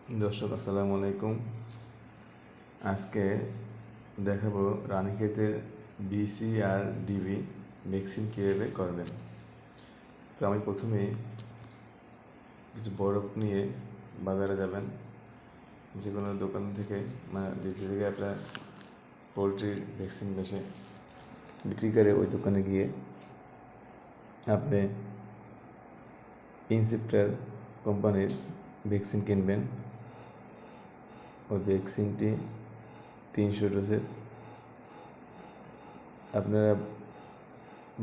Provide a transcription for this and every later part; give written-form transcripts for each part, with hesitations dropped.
দর্শক আসসালামু আলাইকুম। আজকে দেখাবো রানীক্ষেতের বিসি আর ডিবি ভ্যাকসিন কীভাবে করবেন। তো আমি প্রথমেই কিছু বরফ নিয়ে বাজারে যাবেন, যে কোনো দোকান থেকে, মানে যে থেকে আপনার পোলট্রির ভ্যাকসিন বেশি বিক্রি করে ওই দোকানে গিয়ে আপনি ইনসেপ্টার কোম্পানির ভ্যাকসিন কিনবেন। ওই ভ্যাকসিনটি 300 ডোজের। আপনারা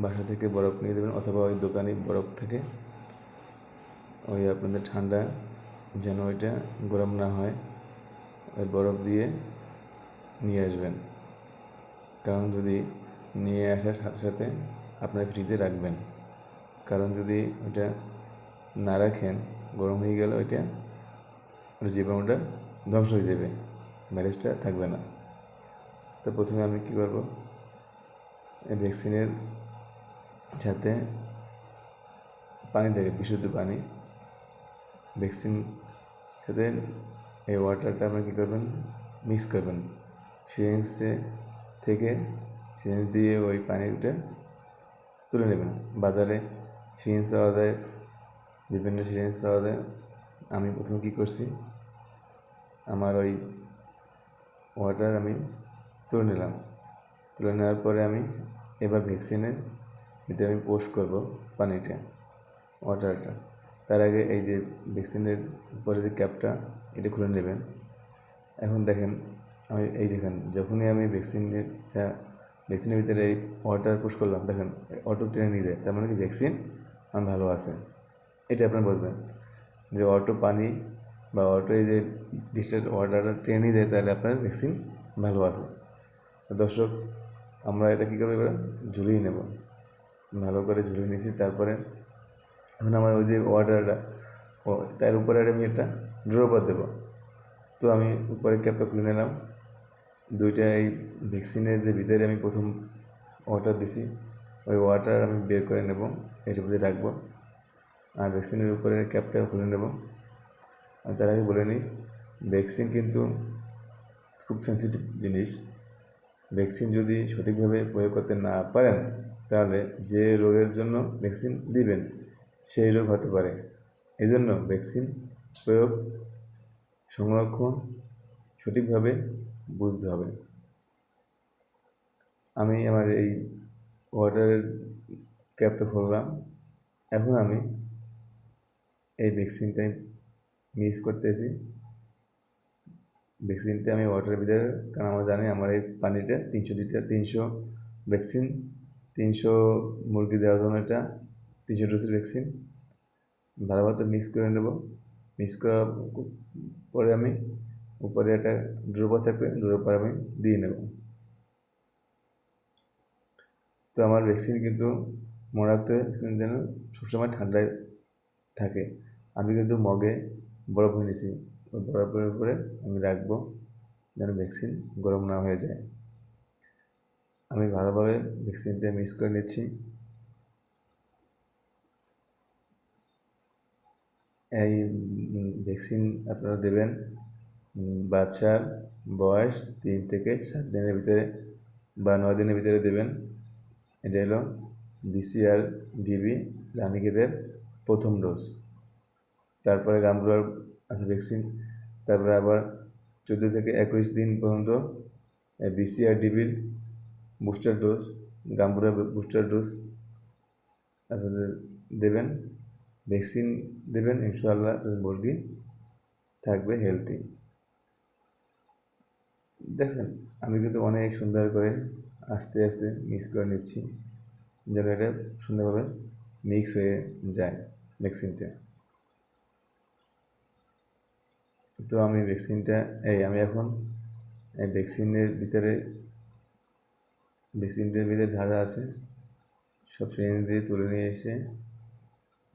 বাসা থেকে বরফ নিয়ে যাবেন, অথবা ওই দোকানে বরফ থাকে, ওই আপনাদের ঠান্ডা যেন ওইটা গরম না হয়, ওই বরফ দিয়ে নিয়ে আসবেন। কারণ যদি নিয়ে আসার সাথে সাথে আপনার ফ্রিজে রাখবেন, কারণ যদি ওইটা না রাখেন, গরম হয়ে গেলে ওইটা জীবাণুটা ধ্বংস হয়ে যাবে, ভাইরাসটা থাকবে না। তো প্রথমে আমি কী করব, এই ভ্যাকসিনের সাথে পানি থাকে, বিশুদ্ধ পানি, ভ্যাকসিন সাথে এই ওয়াটারটা আপনি কী করবেন, মিক্স করবেন। সিরিঞ্জে থেকে সিরিঞ্জ দিয়ে ওই পানিটা তুলে নেবেন। বাজারে সিরিঞ্জ পাওয়া যায়, বিভিন্ন সিরিঞ্জ পাওয়া যায়। আমি প্রথমে কী করছি, আমার ওই ওয়াটার আমি তুলে নিলাম। তুলে নেওয়ার পরে আমি এবার ভ্যাকসিনের ভিতরে আমি পোস্ট করব পানিটা, ওয়াটারটা। তার আগে এই যে ভ্যাকসিনের উপরে যে ক্যাপটা, এটা খুলে নেবেন। এখন দেখেন, আমি এই দেখেন, যখনই আমি ভ্যাকসিনের ভিতরে এই ওয়াটার পুশ করলাম, দেখেন অটো টেনে নিয়ে যায়, তার মানে কি ভ্যাকসিন আমার ভালো আছে। এটা আপনারা বুঝবেন যে অটো পানি বা অটো এই যে ডিস্টেন্স ওয়াটারটা টেনে নিয়ে যায়, তাহলে আপনার ভ্যাকসিন ভালো আছে। তো দর্শক, আমরা এটা কী করবো, এবার ঝুলিয়ে নেব। ভালো করে ঝুলিয়ে নিয়েছি। তারপরে এখন আমার ওই যে ওয়াটারটা, তার উপরে আমি একটা ড্রপার দেবো। তো আমি উপরে ক্যাপটা খুলে নিলাম। দুইটা এই ভ্যাকসিনের যে ভিতরে আমি প্রথম ওয়াটার দিছি, ওই ওয়াটার আমি বের করে নেব, এটার মধ্যে রাখবো। আর ভ্যাকসিনের উপরে ক্যাপটা খুলে নেব। আমি তার আগে বলে নিই, ভ্যাকসিন কিন্তু খুব সেন্সিটিভ জিনিস। ভ্যাকসিন যদি সঠিকভাবে প্রয়োগ করতে না পারেন, তাহলে যে রোগের জন্য ভ্যাকসিন দিবেন সেই রোগ হতে পারে। এই জন্য ভ্যাকসিন প্রয়োগ, সংরক্ষণ সঠিকভাবে বুঝতে হবে। আমি আমার এই ওয়াটারের ক্যাপটা খুললাম। এখন আমি এই ভ্যাকসিনটাই মিক্স করতেছি। ভ্যাকসিনটা আমি ওয়াটারের ভিতরে, কারণ আমরা জানি আমার এই পানিটা 300 লিটার, 300 ভ্যাকসিন, 300 মুরগি দেওয়ার জন্য এটা 300 ডোজের ভ্যাকসিন। ভালোভাবে মিক্স করে নেব। মিক্স করার পরে আমি উপরে একটা ড্রপার থাকবে, ড্রপার আমি দিয়ে নেব। তো আমার ভ্যাকসিন কিন্তু মনে রাখতে হবে, যেন সবসময় ঠান্ডায় থাকে। আমি কিন্তু মগে বরফ নিয়েছি, ওই বরফের উপরে আমি রাখবো, যেন ভ্যাকসিন গরম না হয়ে যায়। আমি ভালোভাবে ভ্যাকসিনটা মিক্স করে নিচ্ছি। এই ভ্যাকসিন আপনারা দেবেন বাচ্চার বয়স 3 থেকে 7 দিনের ভিতরে বা 9 দিনের ভিতরে দেবেন। এটা হলো বিসিআর ডিবি রানীক্ষেতের প্রথম ডোজ। তারপরে গাম্বুরার আছে ভ্যাকসিন। তারপরে আবার 14 থেকে 21 দিন পর্যন্ত বিসিআর ডিবির বুস্টার ডোজ, গাম্বুরার বুস্টার ডোজ আপনাদের দেবেন। ভ্যাকসিন দেবেন, ইনশাআল্লাহ মুরগি থাকবে হেলদি। দেখেন, আমি কিন্তু অনেক সুন্দর করে আস্তে আস্তে মিক্স করে নিচ্ছি, যেন এটা সুন্দরভাবে মিক্স হয়ে যায় ভ্যাকসিনটা। তো আমি ভ্যাকসিনটা আমি এখন এই ভ্যাকসিনটার ভিতরে যা যা আছে সব সিরিঞ্জ দিয়ে তুলে নিয়ে এসে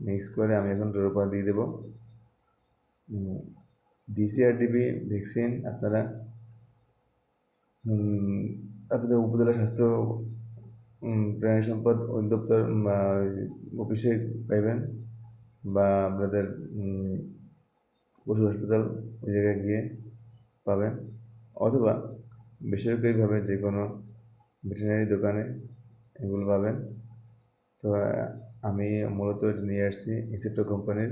মিক্স করে আমি এখন ড্রপার দিয়ে দেবো। বিসিআরডিবি ভ্যাকসিন আপনারা আপনাদের উপজেলা স্বাস্থ্য প্রাণী সম্পদ অধিদপ্তর অফিসে পাইবেন, বা আপনাদের পশু হাসপাতাল ওই জায়গায় গিয়ে পাবেন, অথবা বেসরকারিভাবে যে কোনো ভেটেরিনারি দোকানে এগুলো পাবেন। তো আমি মূলত এটা নিয়ে আসছি ইনসেপ্টো কোম্পানির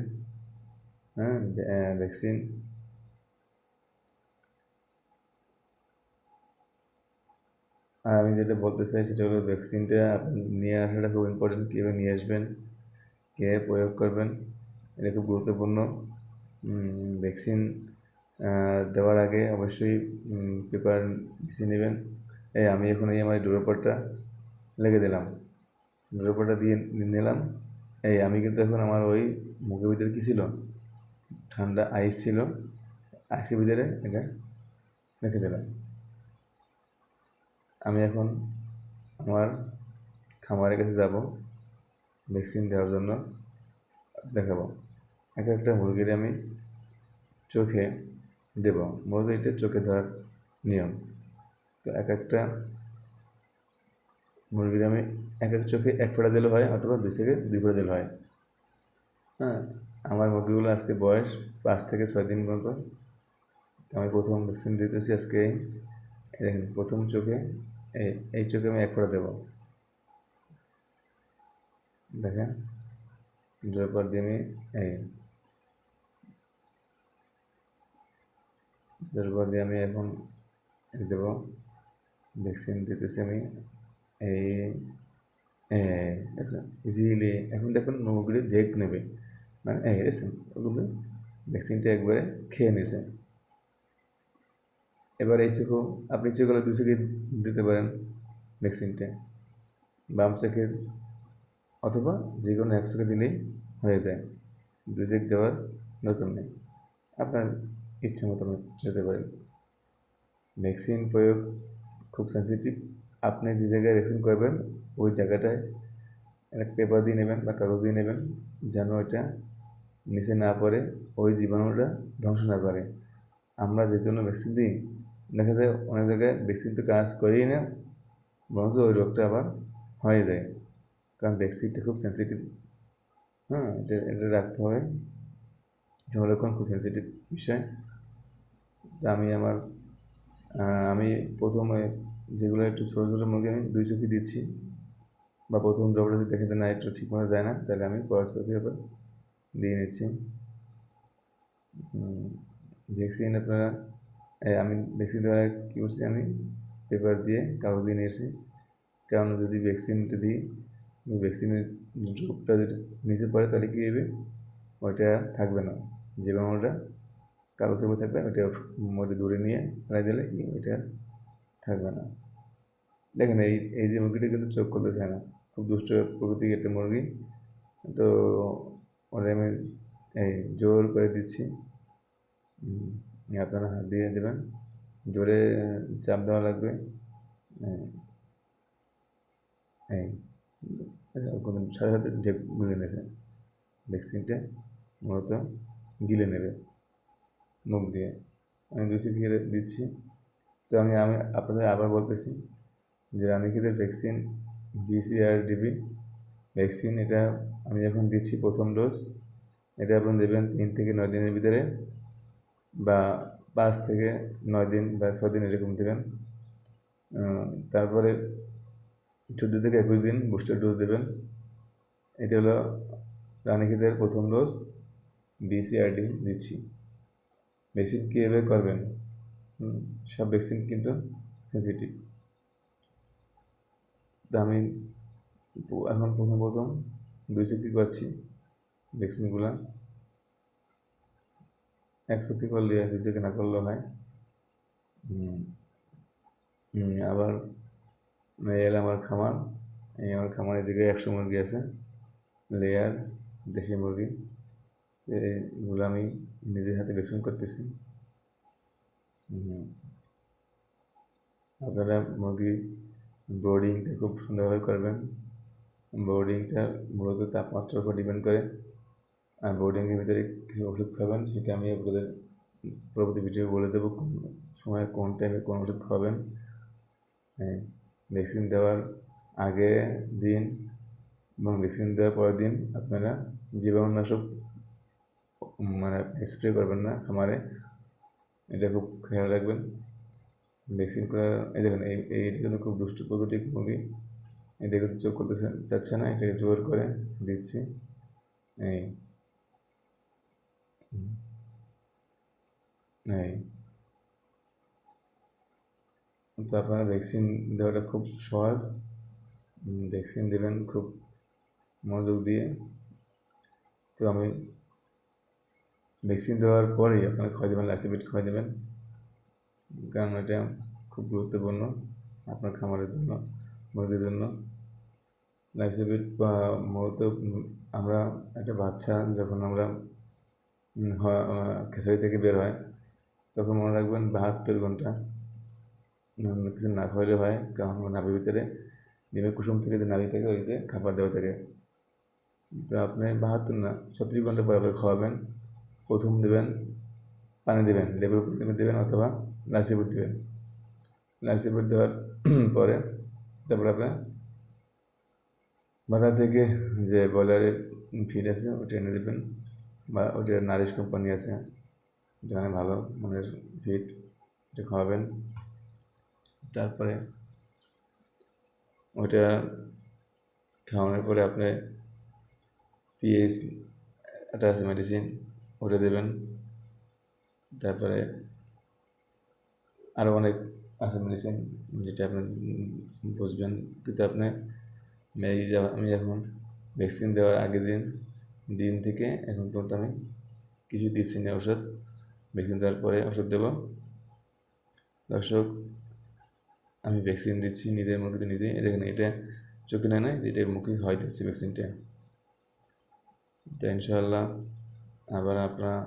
ভ্যাকসিন। আর আমি যেটা বলতে চাই সেটা হলো ভ্যাকসিনটা আপনি নিয়ে আসাটা খুব ইম্পর্টেন্ট। কীভাবে নিয়ে আসবেন, কীভাবে প্রয়োগ করবেন, এটা খুব গুরুত্বপূর্ণ। ভ্যাকসিন দেওয়ার আগে অবশ্যই পেপার বেছে নেবেন। আমি এখন আমার ড্রপারটা লেগে দিলাম, ড্রপারটা দিয়ে নিলাম। আমি কিন্তু এখন আমার ওই মুখের ভিতরে কী ছিল, ঠান্ডা আইস ছিল, আইসের ভিতরে এটা রেখে দিলাম। আমি এখন আমার খামারের কাছে যাব ভ্যাকসিন দেওয়ার জন্য, দেখাবো। এক একটা মুরগির আমি চোখে দেব, মূলত এটা চোখে দেওয়ার নিয়ম। তো এক একটা মুরগির আমি এক এক চোখে এক ফোঁটা দিলে হয়, অথবা দুই থেকে দুই ফোঁটা দিলে হয়। আমার মুরগিগুলো আজকে বয়স 5 থেকে 6 দিন মতো। আমি প্রথম ভ্যাকসিন দিতেছি আজকে। দেখেন প্রথম চোখে, এই চোখে আমি এক ফোঁটা দেবো। দেখেন ড্রপার দিয়ে আমি ড্রপার দিয়ে আমি এখন দেবো, ভ্যাকসিন দিতেছি আমি। ইজিলি এখন দেখুন মুরগিটি ঢেক নেবে, মানে ওগুলো ভ্যাকসিনটা একবারে খেয়ে নিয়েছে। এবার এই চোখও আপনি ইচ্ছে করলে 2 চোখে দিতে পারেন ভ্যাকসিনটা, বাম চোখের অথবা যে কোনো এক চোখে দিলেই হয়ে যায়। 2 চোখ দেওয়ার দরকার নেই, আপনার ইচ্ছা মতো দিতে পারেন। ভ্যাকসিন প্রয়োগ খুব সেন্সিটিভ। আপনি যে জায়গায় ভ্যাকসিন করবেন ওই জায়গাটায় একটা পেপার দিয়ে নেবেন বা কাগজ দিয়ে নেবেন, যেন এটা নিচে না পড়ে, ওই জীবাণুটা ধ্বংস না করে। আমরা যে জন্য ভ্যাকসিন দিই, দেখা যায় অনেক জায়গায় ভ্যাকসিন তো কাজ করেই না, বরঞ্চ ওই রোগটা আবার হয়ে যায়, কারণ ভ্যাকসিনটা খুব সেন্সিটিভ। এটা রাখতে হবে, সংরক্ষণ খুব সেন্সিটিভ বিষয়। তা আমি প্রথমে যেগুলো একটু ছোটো ছোটো মুরগি আমি 2 চোখে দিচ্ছি, বা প্রথম ড্রপটা যদি দেখে না একটু ঠিক মতো যায় না, তাহলে আমি পরের চোখে আবার দিয়ে নিচ্ছি ভ্যাকসিন। আপনারা আমি ভ্যাকসিন দেওয়ার কী করছি, আমি পেপার দিয়ে কাগজ দিয়ে নিয়েছি, কারণ যদি ভ্যাকসিনটা দিই, ভ্যাকসিনের ড্রপটা যদি নিচে পড়ে তাহলে কী হবে, ওইটা থাকবে না, জীবাণুটা কাগজের উপর থাকবে, ওইটা মোটে দূরে নিয়ে ফেলাই দিলে কি ওইটা থাকবে না। দেখেন এই যে মুরগিটা কিন্তু চোখ খুলতে চায় না, খুব দুষ্ট প্রকৃতির একটা মুরগি। তো ওটা আমি জোর করে দিচ্ছি, আপনারা হাত দিয়ে দেবেন, জোরে চাপ দেওয়া লাগবে। সাথে সাথে ঢেক গুলে নেছে, ভ্যাকসিনটা মূলত গিলে নেবে মুখ দিয়ে। আমি 2 চোখে দিচ্ছি। তো আমি আপনাদের আবার বলতেছি যে রানীক্ষেতের ভ্যাকসিন BCRDV ভ্যাকসিন, এটা আমি এখন দিচ্ছি প্রথম ডোজ। এটা আপনি দেবেন 3 থেকে 9 দিনের ভিতরে, বা 5 থেকে 9 দিন বা 6 দিন এরকম দেবেন। তারপরে 14 থেকে 21 দিন বুস্টার ডোজ দেবেন। এটা হলো রানীক্ষেতের প্রথম ডোজ BCRD দিচ্ছি। ভ্যাকসিন কীভাবে করবেন, সব ভ্যাকসিন কিন্তু সেন্সিটিভ। তো আমি এখন প্রথম 2 চোখে করছি ভ্যাকসিনগুলো। 1 চোখে করলে 2 চোখে না করলেও হয়। আবার এল আমার খামার, আমার খামারের দিকে 100 মুরগি আছে, লেয়ার দেশি মুরগি। এগুলো আমি নিজের হাতে ভ্যাকসিন করতেছি। আপনারা মুরগির ব্রোডিংটা খুব সুন্দরভাবে করবেন। ব্রোডিংটা মূলত তাপমাত্রার উপর ডিপেন্ড করে, আর ব্রোডিংয়ের ভিতরে কিছু ওষুধ খাবেন, সেটা আমি আপনাদের পরবর্তী ভিডিও বলে দেবো, কোন সময় কোন টাইমে কোন ওষুধ খাবেন। ভ্যাকসিন দেওয়ার আগে দিন এবং ভ্যাকসিন দেওয়ার পরের দিন আপনারা জীবাণুনাশক মানে স্প্রে করবেন না খামারে, এটা খুব খেয়াল রাখবেন। ভ্যাকসিন করা, এই দেখেন এইটা কিন্তু খুব দুষ্ট প্রকৃতির মুরগি, এটা কিন্তু চোখ করতে চাচ্ছে না, এটাকে জোর করে দিচ্ছি। এই এই তো আপনারা ভ্যাকসিন দেওয়াটা খুব সহজ। ভ্যাকসিন দেবেন খুব মনোযোগ দিয়ে। তো আমি ভ্যাকসিন দেওয়ার পরেই আপনারা খাওয়াই দেবেন, লাইসোভিট খাওয়াই দেবেন, কারণ এটা খুব গুরুত্বপূর্ণ আপনার খামারের জন্য, মুরগির জন্য। লাইসোভিট মূলত আমরা একটা বাচ্চা যখন আমরা খেসারি থেকে বের হয়, তখন মনে রাখবেন 72 ঘন্টা কিছু না খাওয়ালে হয়, কারণ নাভির ভিতরে ডিমের কুসুম থেকে যে নাভি থাকে ওইতে খাবার দেওয়া থাকে। তো আপনি 72 না 36 ঘন্টা পরে খাওয়াবেন। প্রথম দেবেন পানি দেবেন, লেবুর দেবেন অথবা লাইসোভিট দেবেন। লাইসোভিট দেওয়ার পরে তারপরে আপনার বাজার থেকে যে ব্রয়লারের ফিড আছে ওটা এনে দেবেন, বা ওটা নারিশ কোম্পানি আছে যেখানে ভালো মানের ফিড, এটা খাওয়াবেন। তারপরে ওটা খাওয়ানোর পরে আপনি পিএইচ একটা আছে মেডিসিন, ওটা দেবেন। তারপরে আরও অনেক আছে মেডিসিন, যেটা আপনি বুঝবেন। কিন্তু আপনি আমি এখন ভ্যাকসিন দেওয়ার আগের দিন থেকে এখন পর্যন্ত আমি কিছু দিচ্ছি না ওষুধ। ভ্যাকসিন দেওয়ার পরে ওষুধ দেবো। দর্শক, আমি ভ্যাকসিন দিচ্ছি নিজের মুরগিতে নিজেই, দেখেন এটা চোখে না নয়, এটা মুখে হয় দিচ্ছি ভ্যাকসিনটা। তো ইনশাআল্লাহ আবার আপনার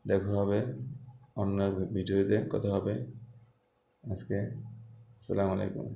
দেখা হবে, অন্য ভিডিওতে কথা হবে। আজকে আসসালামু আলাইকুম।